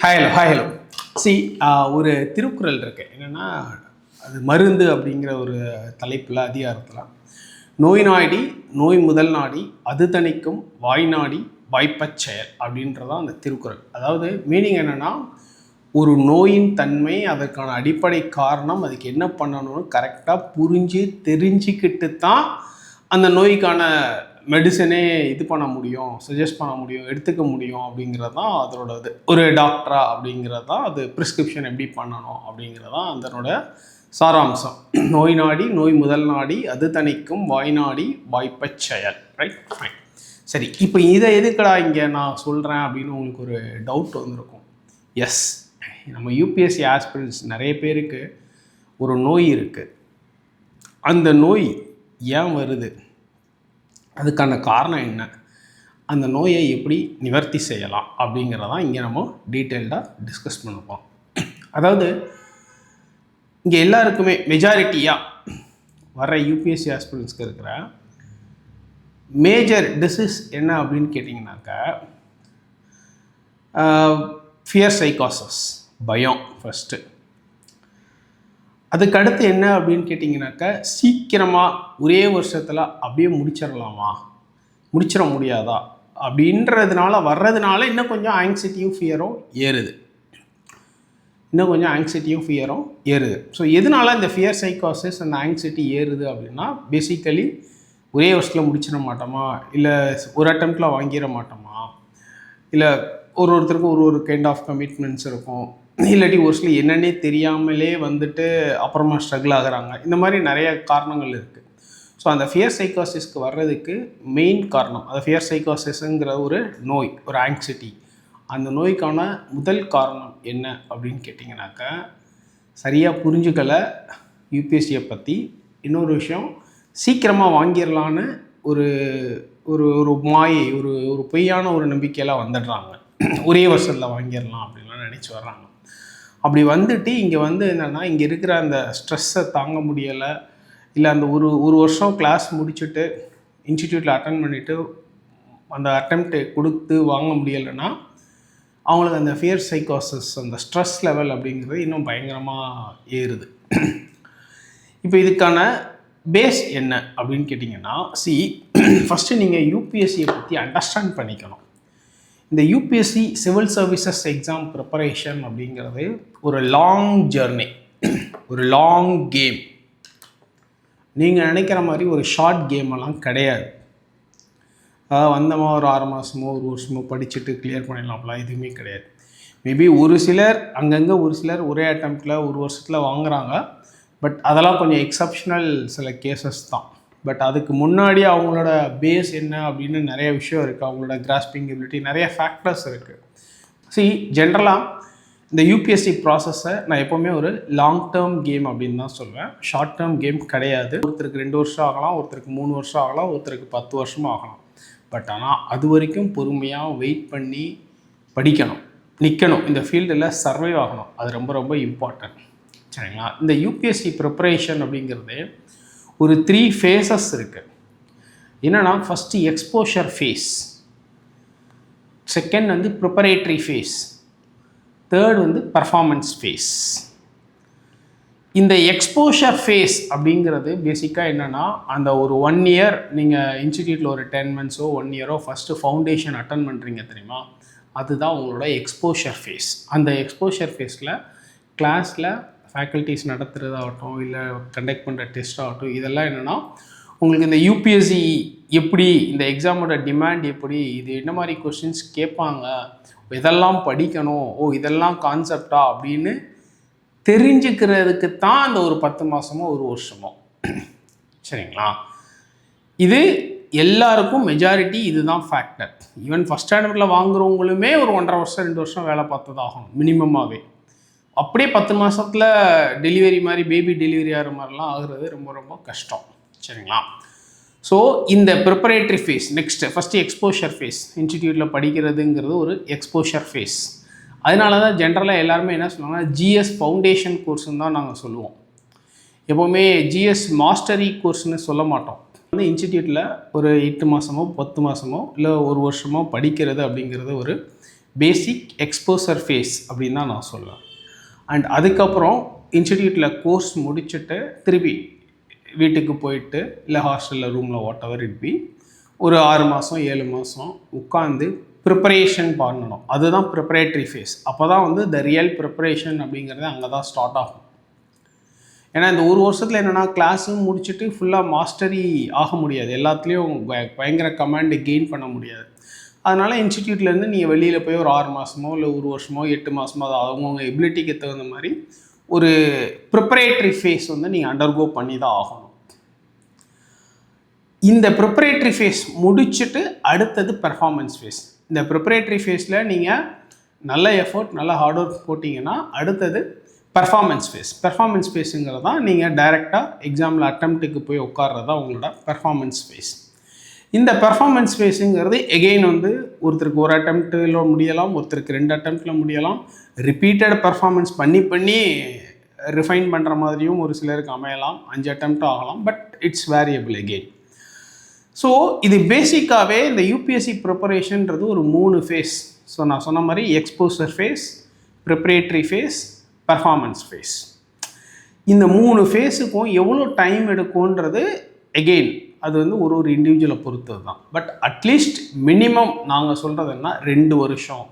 Hello. C ஒரு திருக்குறள் இருக்கு என்னென்னா, அது மருந்து அப்படிங்கிற ஒரு தலைப்பில் அதிகாரத்தில் நோய் நாடி நோய் முதல் நாடி அது தணிக்கும் வாய் நாடி வாய்ப்பச் செயல் அப்படின்றதான் அந்த திருக்குறள். அதாவது மீனிங் என்னென்னா, ஒரு நோயின் தன்மை, அதற்கான அடிப்படை காரணம், அதுக்கு என்ன பண்ணணும்னு கரெக்டாக புரிஞ்சு தெரிஞ்சுக்கிட்டு தான் அந்த நோய்க்கான மெடிசனே இது பண்ண முடியும், சஜஸ்ட் பண்ண முடியும், எடுத்துக்க முடியும் அப்படிங்கிறது தான் அதனோட இது. ஒரு டாக்டரா அப்படிங்கிறது தான் அது, ப்ரிஸ்கிரிப்ஷன் எப்படி பண்ணணும் அப்படிங்கிறது தான் அதனோட சாராம்சம். நோய் நாடி நோய் முதல் நாடி அது தணிக்கும் வாய் நாடி வாய்ப்பச் செயல். Right, fine. சரி, இப்போ இதை எதுக்கடா இங்கே நான் சொல்கிறேன் அப்படின்னு உங்களுக்கு ஒரு டவுட் வந்திருக்கும். எஸ், நம்ம யூபிஎஸ்சி ஆஸ்பிரண்ட்ஸ் நிறைய பேருக்கு ஒரு நோய் இருக்குது. அந்த நோய் ஏன் வருது, அதுக்கான காரணம் என்ன, அந்த நோயை எப்படி நிவர்த்தி செய்யலாம் அப்படிங்கிறதான் இங்கே நம்ம டீட்டெயில்டாக டிஸ்கஸ் பண்ணுவோம். அதாவது இங்கே எல்லாருக்குமே மெஜாரிட்டியாக வர யூபிஎஸ்சி ஆஸ்பிரண்ட்ஸ்க்கு இருக்கிற மேஜர் டிசீஸ் என்ன அப்படின்னு கேட்டிங்கனாக்கா, ஃபியர் சைக்காசிஸ், பயம் ஃபஸ்ட்டு. அதுக்கடுத்து என்ன அப்படின்னு கேட்டிங்கனாக்கா, சீக்கிரமாக ஒரே வருஷத்தில் அப்படியே முடிச்சிட முடியாதா அப்படின்றதுனால வர்றதுனால இன்னும் கொஞ்சம் ஆங்ஸைட்டியும் ஃபியரும் ஏறுது. ஸோ எதனால இந்த ஃபியர் சைக்காசிஸ் அந்த ஆங்ஸைட்டி ஏறுது அப்படின்னா, பேசிக்கலி ஒரே வருஷத்தில் முடிச்சிட மாட்டோமா, இல்லை ஒரு அட்டெம்ப்டில் வாங்கிட மாட்டோமா, இல்லை ஒருத்தருக்கும் ஒரு கைண்ட் ஆஃப் கமிட்மெண்ட்ஸ் இருக்கும், இல்லாட்டி ஒரு சில என்னன்னே தெரியாமலே வந்துட்டு அப்புறமா ஸ்ட்ரகிள் ஆகுறாங்க. இந்த மாதிரி நிறைய காரணங்கள் இருக்குது. ஸோ அந்த ஃபியர் சைக்காசிஸ்க்கு வர்றதுக்கு மெயின் காரணம், அந்த ஃபியர் சைக்காசிஸுங்கிற ஒரு நோய், ஒரு ஆங்ஸைட்டி, அந்த நோய்க்கான முதல் காரணம் என்ன அப்படின்னு கேட்டிங்கனாக்கா, சரியாக புரிஞ்சுக்கலை யூபிஎஸ்சியை பற்றி. இன்னொரு விஷயம், சீக்கிரமாக வாங்கிடலான்னு ஒரு ஒரு ஒரு மாயை, ஒரு பொய்யான ஒரு நம்பிக்கையெல்லாம் வந்துடுறாங்க. ஒரே வருஷத்தில் வாங்கிடலாம் அப்படின்லாம் நினச்சி வர்றாங்க. அப்படி வந்துட்டு இங்கே என்னென்னா, இங்கே இருக்கிற அந்த ஸ்ட்ரெஸ்ஸை தாங்க முடியலை, இல்லை அந்த ஒரு வருஷம் கிளாஸ் முடிச்சுட்டு இன்ஸ்டிடியூட்டில் அட்டன் பண்ணிவிட்டு அந்த அட்டெம்ப்ட் கொடுத்து வாங்க முடியலைன்னா அவங்களுக்கு அந்த ஃபியர் சைக்காசிஸ், அந்த ஸ்ட்ரெஸ் லெவல் அப்படிங்கிறது இன்னும் பயங்கரமாக ஏறுது. இப்போ இதுக்கான பேஸ் என்ன அப்படின்னு கேட்டிங்கன்னா, ஃபஸ்ட்டு நீங்கள் யூபிஎஸ்சியை பற்றி அண்டர்ஸ்டாண்ட் பண்ணிக்கணும். இந்த UPSC civil services exam preparation அப்படிங்கிறது ஒரு லாங் ஜர்னி, ஒரு லாங் கேம். நீங்கள் நினைக்கிற மாதிரி ஒரு ஷார்ட் கேமெல்லாம் கிடையாது. வந்தமா ஒரு 6 மாதமோ ஒரு வருஷமோ படிச்சுட்டு கிளியர் பண்ணிடலாம்லாம் எதுவுமே கிடையாது. மேபி ஒரு சிலர் அங்கங்கே ஒரே அட்டெம்ப்டில் ஒரு வருஷத்தில் வாங்குகிறாங்க. பட் அதெல்லாம் கொஞ்சம் எக்ஸப்ஷனல் சில கேசஸ் தான். பட் அதுக்கு முன்னாடி அவங்களோட பேஸ் என்ன அப்படின்னு நிறைய விஷயம் இருக்குது. அவங்களோட கிராஸ்பிங் எபிலிட்டி, நிறைய ஃபேக்டர்ஸ் இருக்குது. ஜென்ரலாக இந்த யூபிஎஸ்சி ப்ராசஸை நான் எப்போவுமே ஒரு லாங் டேர்ம் கேம் அப்படின்னு தான் சொல்வேன். ஷார்ட் டேர்ம் கேம் கிடையாது. ஒருத்தருக்கு 2 வருஷம் ஆகலாம், ஒருத்தருக்கு 3 வருஷம் ஆகலாம், ஒருத்தருக்கு 10 வருஷமும் ஆகலாம். பட் ஆனால் அது வரைக்கும் பொறுமையாக வெயிட் பண்ணி படிக்கணும், நிற்கணும், இந்த ஃபீல்டில் சர்வைவ் ஆகணும். அது ரொம்ப ரொம்ப இம்பார்ட்டன்ட். சரிங்களா? இந்த யூபிஎஸ்சி ப்ரிப்பரேஷன் அப்படிங்கிறது ஒரு 3 ஃபேஸஸ் இருக்குது. என்னென்னா, first exposure phase, second preparatory phase, third performance phase. இந்த எக்ஸ்போஷர் ஃபேஸ் அப்படிங்கிறது பேசிக்காக என்னென்னா, அந்த ஒரு 1 இயர் நீங்கள் இன்ஸ்டிடியூட்டில் ஒரு 10 மந்த்ஸோ 1 இயரோ ஃபஸ்ட்டு ஃபவுண்டேஷன் அட்டன் பண்ணுறீங்க தெரியுமா, அதுதான் உங்களோட எக்ஸ்போஷர் ஃபேஸ். அந்த எக்ஸ்போஷர் ஃபேஸில் கிளாஸில் ஃபேக்கல்ட்டிஸ் நடத்துகிறதாகட்டும், இல்லை கண்டக்ட் பண்ணுற டெஸ்ட் ஆகட்டும், இதெல்லாம் என்னென்னா உங்களுக்கு இந்த யூபிஎஸ்சி எப்படி, இந்த எக்ஸாமோட டிமாண்ட் எப்படி, இது என்ன மாதிரி கொஸ்டின்ஸ் கேட்பாங்க, இதெல்லாம் படிக்கணும், இதெல்லாம் கான்செப்டா அப்படின்னு தெரிஞ்சுக்கிறதுக்கு தான் அந்த ஒரு 10 மாதமோ ஒரு வருஷமோ. சரிங்களா? இது எல்லாருக்கும் மெஜாரிட்டி இதுதான் ஃபேக்டர். ஈவன் ஃபஸ்ட் ஸ்டாண்டர்டில் வாங்குறவங்களுமே ஒரு 1.5 வருஷம் 2 வருஷம் வேலை பார்த்ததாகணும் மினிமமாகவே. அப்படியே 10 மாதத்தில் டெலிவரி மாதிரி, பேபி டெலிவரி ஆகிற மாதிரிலாம் ஆகுறது ரொம்ப ரொம்ப கஷ்டம். சரிங்களா? ஸோ இந்த preparatory phase first exposure phase, இன்ஸ்டிடியூட்டில் படிக்கிறதுங்கிறது ஒரு எக்ஸ்போஷர் ஃபேஸ். அதனால தான் ஜென்ரலாக எல்லாருமே என்ன சொல்லுவாங்கன்னா, ஜிஎஸ் ஃபவுண்டேஷன் கோர்ஸ்ன்னு தான் நாங்கள் சொல்லுவோம். எப்போவுமே ஜிஎஸ் மாஸ்டரி கோர்ஸ்னு சொல்ல மாட்டோம். இன்ஸ்டிடியூட்டில் ஒரு 8 மாதமோ 10 மாதமோ இல்லை ஒரு வருஷமோ படிக்கிறது அப்படிங்கிறது ஒரு பேசிக் எக்ஸ்போசர் ஃபேஸ் அப்படின்னு தான் நான் சொல்லுவேன். அண்ட் அதுக்கப்புறம் இன்ஸ்டிடியூட்டில் கோர்ஸ் முடிச்சுட்டு திருப்பி வீட்டுக்கு போயிட்டு இல்லை ஹாஸ்டலில் ரூமில் வாட் எவர் இட் பி ஒரு 6 மாதம் 7 மாதம் உட்காந்து ப்ரிப்பரேஷன் பண்ணணும். அதுதான் ப்ரிப்பரேட்டரி ஃபேஸ். அப்போ தான் வந்து த ரியல் ப்ரிப்பரேஷன் அப்படிங்கிறது அங்கே தான் ஸ்டார்ட் ஆகும். ஏன்னா இந்த ஒரு வருஷத்தில் என்னென்னா கிளாஸும் முடிச்சுட்டு ஃபுல்லாக மாஸ்டரி ஆக முடியாது, எல்லாத்துலேயும் பயங்கர கமாண்டு கெயின் பண்ண முடியாது. அதனால் இன்ஸ்டிடியூட்லேருந்து நீங்கள் வெளியில் போய் ஒரு 6 மாதமோ இல்லை ஒரு வருஷமோ 8 மாதமோ அது அவங்கவுங்க எபிலிட்டிக்கு தகுந்த மாதிரி ஒரு ப்ரிப்பரேட்டரி ஃபேஸ் வந்து நீங்கள் அண்டர்கோ பண்ணி தான் ஆகணும். இந்த ப்ரிப்பரேட்டரி ஃபேஸ் முடிச்சுட்டு அடுத்தது பெர்ஃபார்மன்ஸ் ஃபேஸ். இந்த ப்ரிப்பரேட்டரி ஃபேஸில் நீங்கள் நல்ல எஃபோர்ட் நல்ல ஹார்ட் ஒர்க் போட்டிங்கன்னா அடுத்தது பெர்ஃபார்மன்ஸ் ஃபேஸ். பெர்ஃபார்மன்ஸ் ஃபேஸுங்கிறது தான் நீங்கள் டைரெக்டாக எக்ஸாமில் அட்டெம்ப்ட்டுக்கு போய் உட்கார்றது தான் உங்களோட பெர்ஃபார்மன்ஸ் ஃபேஸ். இந்த பெர்ஃபார்மன்ஸ் ஃபேஸுங்கிறது எகெயின் வந்து ஒருத்தருக்கு ஒரு அட்டெம்ப்ட்டில் முடியலாம், ஒருத்தருக்கு 2 அட்டெம்ப்ட்டில் முடியலாம். ரிப்பீட்டட் பெர்ஃபார்மன்ஸ் பண்ணி ரிஃபைன் பண்ணுற மாதிரியும் ஒரு சிலருக்கு அமையலாம், 5 அட்டெம்ப்ட் ஆகலாம். But it's variable again. So இது பேசிக்காகவே இந்த யூபிஎஸ்சி ப்ரிப்பரேஷன்றது ஒரு 3 ஃபேஸ். ஸோ நான் சொன்ன மாதிரி exposure phase, preparatory phase, performance phase. இந்த 3 ஃபேஸுக்கும் எவ்வளோ டைம் எடுக்கும்ன்றது எகெயின் அது வந்து ஒரு இண்டிவிஜுவலை பொறுத்தது தான். பட் அட்லீஸ்ட் மினிமம் நாங்கள் சொல்கிறது என்ன 2 வருஷம்,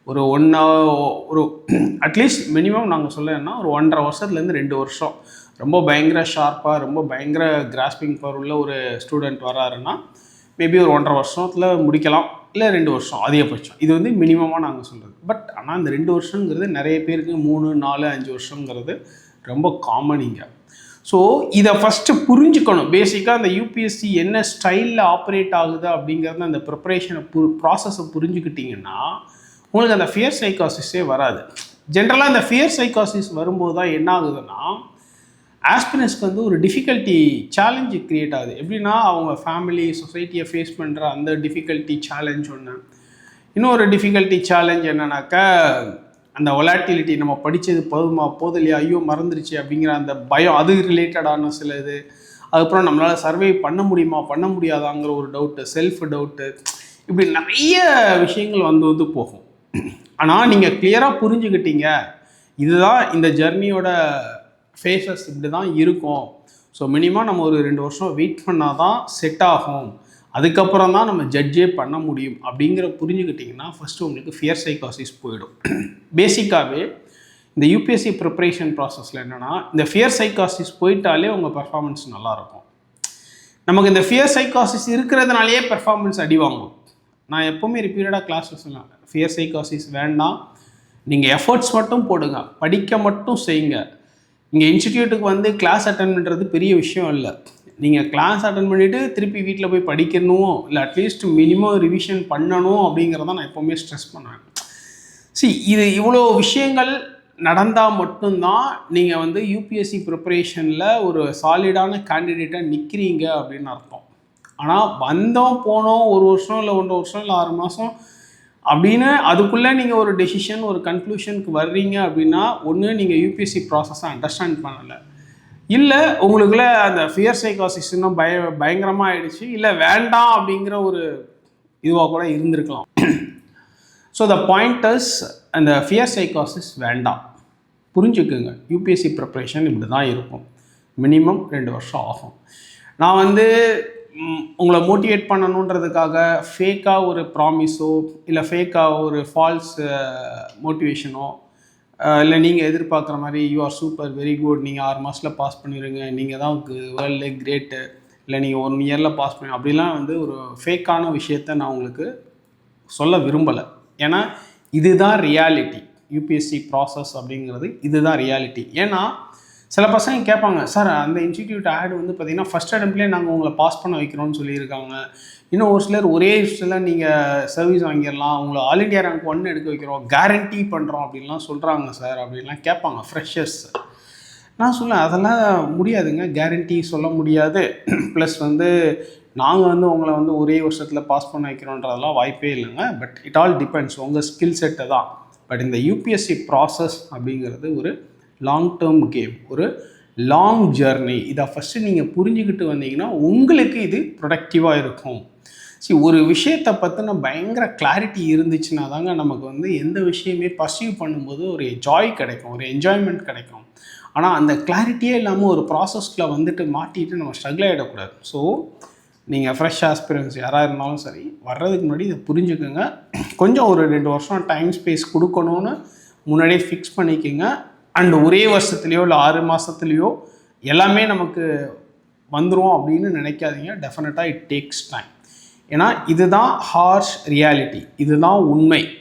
ஒரு அட்லீஸ்ட் மினிமம் நாங்கள் சொல்லணும்னா ஒரு 1.5 வருஷத்துலேருந்து 2 வருஷம் ரொம்ப பயங்கர ஷார்ப்பாக ரொம்ப பயங்கர கிராஸ்பிங் பவர் உள்ள ஒரு ஸ்டூடெண்ட் வராருன்னா மேபி ஒரு 1.5 வருஷத்தில் முடிக்கலாம், இல்லை 2 வருஷம் அதிகபட்சம். இது வந்து மினிமமாக நாங்கள் சொல்கிறது. பட் ஆனால் இந்த 2 வருஷங்கிறது நிறைய பேருக்கு 3, 4, 5 வருஷங்கிறது ரொம்ப காமன் இங்கே. ஸோ இதை ஃபஸ்ட்டு புரிஞ்சுக்கணும். பேசிக்காக அந்த யூபிஎஸ்சி என்ன ஸ்டைலில் ஆப்ரேட் ஆகுது அப்படிங்கிறது அந்த ப்ரிப்பரேஷனை ப்ராசஸை புரிஞ்சுக்கிட்டிங்கன்னா உங்களுக்கு அந்த ஃபியர் சைக்காசிஸே வராது. ஜென்ரலாக அந்த ஃபியர் சைக்காசிஸ் வரும்போது தான் என்ன ஆகுதுன்னா ஆஸ்பிரன்ஸ்க்கு வந்து ஒரு டிஃபிகல்ட்டி சேலஞ்சு க்ரியேட் ஆகுது. எப்படின்னா அவங்க ஃபேமிலி சொசைட்டியை ஃபேஸ் பண்ணுற அந்த டிஃபிகல்ட்டி சேலஞ்ச் ஒன்று. இன்னொரு டிஃபிகல்ட்டி சேலஞ்ச் என்னன்னாக்கா அந்த வொலாட்டிலிட்டி, நம்ம படித்தது போதும் இல்லையா, ஐயோ மறந்துருச்சு அப்படிங்கிற அந்த பயம், அது ரிலேட்டடான சில இது. அதுக்கப்புறம் நம்மளால் சர்வே பண்ண முடியுமா பண்ண முடியாதாங்கிற ஒரு டவுட்டு, செல்ஃப் டவுட்டு, இப்படி நிறைய விஷயங்கள் வந்து போகும். ஆனால் நீங்கள் கிளியராக புரிஞ்சுக்கிட்டீங்க இதுதான் இந்த ஜர்னியோட ஃபேஸஸ் இப்படி தான் இருக்கும். ஸோ மினிமம் நம்ம ஒரு 2 வருஷம் வெயிட் பண்ணால் தான் செட் ஆகும், அதுக்கப்புறம் தான் நம்ம ஜட்ஜே பண்ண முடியும் அப்படிங்கிற புரிஞ்சுக்கிட்டிங்கன்னா ஃபஸ்ட்டு உங்களுக்கு ஃபியர் சைக்காசிஸ் போயிடும். பேசிக்காகவே இந்த யூபிஎஸ்சி ப்ரிப்பரேஷன் ப்ராசஸில் என்னென்னா இந்த ஃபியர் சைக்காசிஸ் போயிட்டாலே உங்கள் பெர்ஃபார்மன்ஸ் நல்லாயிருக்கும். நமக்கு இந்த ஃபியர் சைக்காசிஸ் இருக்கிறதுனாலேயே பெர்ஃபார்மன்ஸ் அடி வாங்கும். நான் எப்போவுமே ரிப்பீட்டடாக கிளாஸில் சொன்னேன், ஃபியர் சைக்காசிஸ் வேண்டாம், நீங்கள் எஃபர்ட்ஸ் மட்டும் போடுங்க, படிக்க மட்டும் செய்யுங்க. இங்கே இன்ஸ்டிடியூட்டுக்கு வந்து கிளாஸ் அட்டன் பண்ணுறது பெரிய விஷயம் இல்லை. நீங்கள் கிளாஸ் அட்டன் பண்ணிவிட்டு திருப்பி வீட்டில் போய் படிக்கணும், இல்லை அட்லீஸ்ட் மினிமம் ரிவிஷன் பண்ணணும் அப்படிங்கிறத நான் எப்போவுமே ஸ்ட்ரெஸ் பண்ணுவேன். இது இவ்வளோ விஷயங்கள் நடந்தால் மட்டும்தான் நீங்கள் வந்து யூபிஎஸ்சி ப்ரிப்பரேஷனில் ஒரு சாலிடான கேண்டிடேட்டாக நிற்கிறீங்க அப்படின்னு அர்த்தம். ஆனால் வந்தோம் போனோம் 1 வருஷம் இல்லை 1.5 வருஷம் இல்லை 6 மாதம் அப்படின்னு அதுக்குள்ளே நீங்கள் ஒரு டெசிஷன் ஒரு கன்க்ளூஷனுக்கு வர்றீங்க அப்படின்னா ஒன்று நீங்கள் யூபிஎஸ்சி ப்ராசஸை அண்டர்ஸ்டாண்ட் பண்ணலை, இல்லை உங்களுக்குள்ள அந்த ஃபியர் சைக்காசிஸ் இன்னும் பயங்கரமாக ஆகிடுச்சு, இல்லை வேண்டாம் அப்படிங்கிற ஒரு இதுவாக கூட இருந்திருக்கலாம். ஸோ த பாயிண்டர்ஸ் அந்த ஃபியர் சைக்காசிஸ் வேண்டாம், புரிஞ்சுக்குங்க. யூபிஎஸ்சி ப்ரிப்ரேஷன் இப்படி தான் இருக்கும், மினிமம் 2 வருஷம் ஆகும். நான் வந்து உங்களை மோட்டிவேட் பண்ணணுன்றதுக்காக ஃபேக்காக ஒரு ப்ராமிஸோ இல்லை ஃபேக்காக ஒரு ஃபால்ஸ் மோட்டிவேஷனோ இல்லை நீங்கள் எதிர்பார்க்குற மாதிரி you are super very good, நீங்கள் 6 மாதத்தில் பாஸ் பண்ணிடுங்க, நீங்கள் தான் வேர்ல்டு கிரேட்டு, இல்லை நீங்கள் 1 இயரில் பாஸ் பண்ணி, அப்படிலாம் வந்து ஒரு ஃபேக்கான விஷயத்த நான் உங்களுக்கு சொல்ல விரும்பலை. ஏன்னா இதுதான் ரியாலிட்டி. யூபிஎஸ்சி ப்ராசஸ் அப்படிங்கிறது இதுதான் ரியாலிட்டி. ஏன்னா சில பசங்க கேட்பாங்க, சார் அந்த இன்ஸ்டிடியூட் ஆட் வந்து பார்த்திங்கன்னா ஃபஸ்ட் அட்டெம்ப்ட்லேயே நாங்கள் உங்களை பாஸ் பண்ண வைக்கிறோன்னு சொல்லியிருக்காங்க, இன்னும் ஒரு சிலர் ஒரே விஷயத்தில் நீங்கள் சர்வீஸ் வாங்கிடலாம், உங்களை ஆல் இண்டியா ரேங்க் 1 எடுக்க வைக்கிறோம், கேரண்டி பண்ணுறோம் அப்படின்லாம் சொல்கிறாங்க சார் அப்படின்லாம் கேட்பாங்க ஃப்ரெஷர்ஸ். நான் சொல்லேன் அதெல்லாம் முடியாதுங்க, கேரண்டி சொல்ல முடியாது. ப்ளஸ் வந்து நாங்கள் வந்து உங்களை வந்து ஒரே வருஷத்தில் பாஸ் பண்ண வைக்கிறோன்றதெல்லாம் வாய்ப்பே இல்லைங்க. பட் இட் ஆல் டிபெண்ட்ஸ் உங்கள் ஸ்கில் செட்டை தான். பட் இந்த யூபிஎஸ்சி ப்ராசஸ் அப்படிங்கிறது ஒரு லாங் டேர்ம் கேம், ஒரு லாங் ஜர்னி. இதை ஃபஸ்ட்டு நீங்கள் புரிஞ்சுக்கிட்டு வந்தீங்கன்னா உங்களுக்கு இது ப்ரொடக்டிவாக இருக்கும். ஒரு விஷயத்தை பற்றின பயங்கர கிளாரிட்டி இருந்துச்சுன்னா தாங்க நமக்கு வந்து எந்த விஷயமே பர்சீவ் பண்ணும்போது ஒரு ஜாய் கிடைக்கும், ஒரு என்ஜாய்மெண்ட் கிடைக்கும். ஆனால் அந்த கிளாரிட்டியே இல்லாமல் ஒரு ப்ராசஸ்கில் வந்துட்டு மாட்டிட்டு நம்ம ஸ்ட்ரகிள் ஆகிடக்கூடாது. ஸோ நீங்கள் ஃப்ரெஷ் ஆஸ்பிரன்ஸ் யாராக இருந்தாலும் சரி, வர்றதுக்கு முன்னாடி இதை புரிஞ்சுக்கோங்க. கொஞ்சம் ஒரு 2 வருஷம் டைம் ஸ்பேஸ் கொடுக்கணும்னு முன்னாடியே ஃபிக்ஸ் பண்ணிக்கோங்க. அண்ட் ஒரே வருஷத்துலேயோ இல்லை 6 மாதத்துலேயோ எல்லாமே நமக்கு வந்துடும் அப்படின்னு நினைக்காதீங்க. டெஃபினட்டாக இட் டேக்ஸ் டைம். ஏன்னா இதுதான் ஹார்ஷ் ரியாலிட்டி, இதுதான் உண்மை.